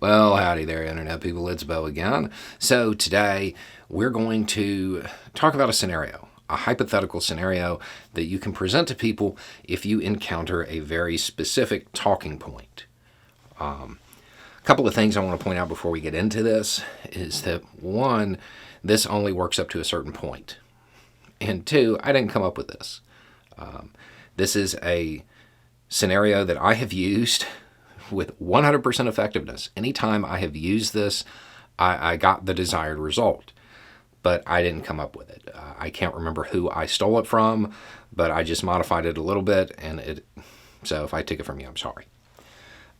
Well, howdy there, Internet people. It's Bo again. So, today we're going to talk about a scenario, a hypothetical scenario that you can present to people if you encounter a very specific talking point. A couple of things I want to point out before we get into this is that one, this only works up to a certain point. And two, I didn't come up with this. This is a scenario that I have used with 100% effectiveness. Anytime I have used this, I got the desired result, but I didn't come up with it. I can't remember who I stole it from, but I just modified it a little bit, so if I took it from you, I'm sorry.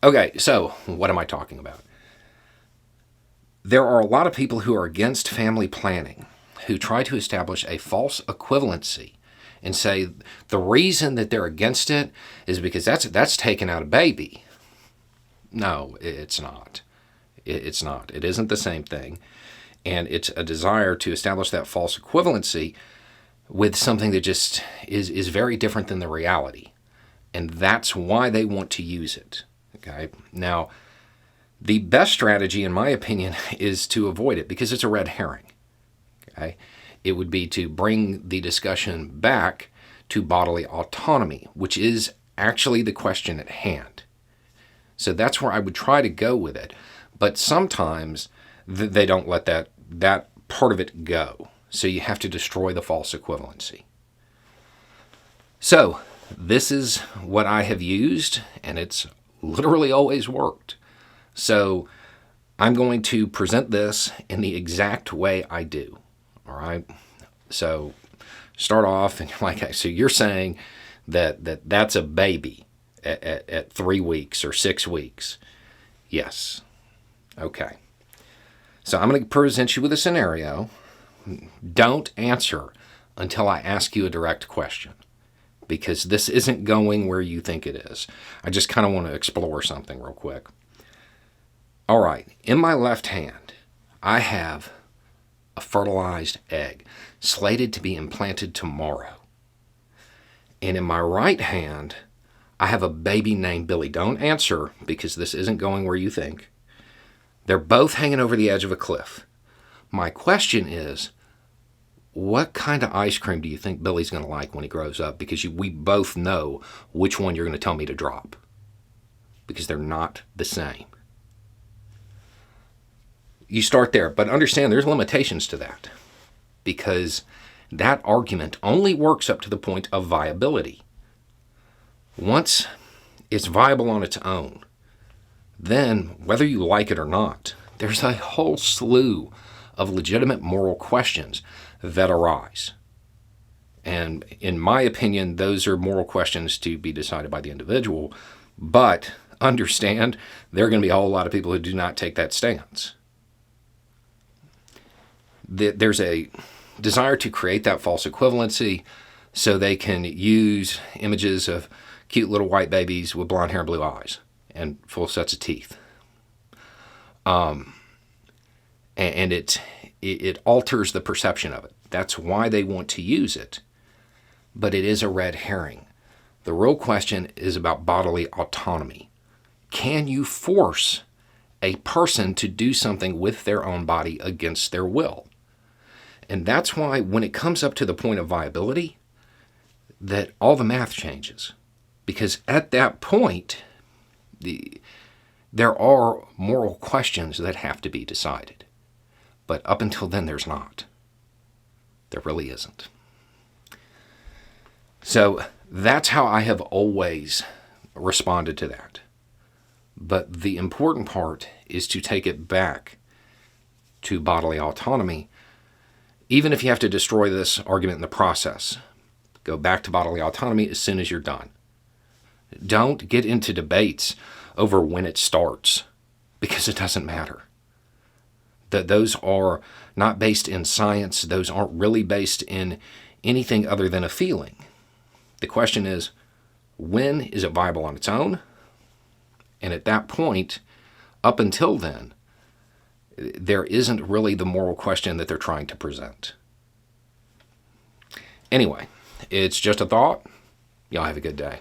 Okay, so what am I talking about? There are a lot of people who are against family planning, who try to establish a false equivalency and say the reason that they're against it is because that's taking out a baby. No, it's not. It's not. It isn't the same thing. And it's a desire to establish that false equivalency with something that just is very different than the reality. And that's why they want to use it. Okay? Now, the best strategy, in my opinion, is to avoid it because it's a red herring. Okay? It would be to bring the discussion back to bodily autonomy, which is actually the question at hand. So that's where I would try to go with it. But sometimes they don't let that part of it go. So you have to destroy the false equivalency. So this is what I have used, and it's literally always worked. So I'm going to present this in the exact way I do. All right? So start off, and you're like, so you're saying that's a baby at 3 weeks or 6 weeks. Yes. Okay. So I'm going to present you with a scenario. Don't answer until I ask you a direct question, because this isn't going where you think it is. I just kind of want to explore something real quick. All right. In my left hand, I have a fertilized egg slated to be implanted tomorrow. And in my right hand, I have a baby named Billy. Don't answer, because this isn't going where you think. They're both hanging over the edge of a cliff. My question is, what kind of ice cream do you think Billy's going to like when he grows up? Because we both know which one you're going to tell me to drop, because they're not the same. You start there, but understand there's limitations to that, because that argument only works up to the point of viability. Once it's viable on its own, then whether you like it or not, there's a whole slew of legitimate moral questions that arise. And in my opinion, those are moral questions to be decided by the individual, but understand there are going to be a whole lot of people who do not take that stance. There's a desire to create that false equivalency so they can use images of cute little white babies with blonde hair and blue eyes and full sets of teeth. And it alters the perception of it. That's why they want to use it. But it is a red herring. The real question is about bodily autonomy. Can you force a person to do something with their own body against their will? And that's why when it comes up to the point of viability, that all the math changes. Because at that point, there are moral questions that have to be decided. But up until then, there's not. There really isn't. So that's how I have always responded to that. But the important part is to take it back to bodily autonomy, even if you have to destroy this argument in the process. Go back to bodily autonomy as soon as you're done. Don't get into debates over when it starts, because it doesn't matter. Those are not based in science. Those aren't really based in anything other than a feeling. The question is, when is it viable on its own? And at that point, up until then, there isn't really the moral question that they're trying to present. Anyway, it's just a thought. Y'all have a good day.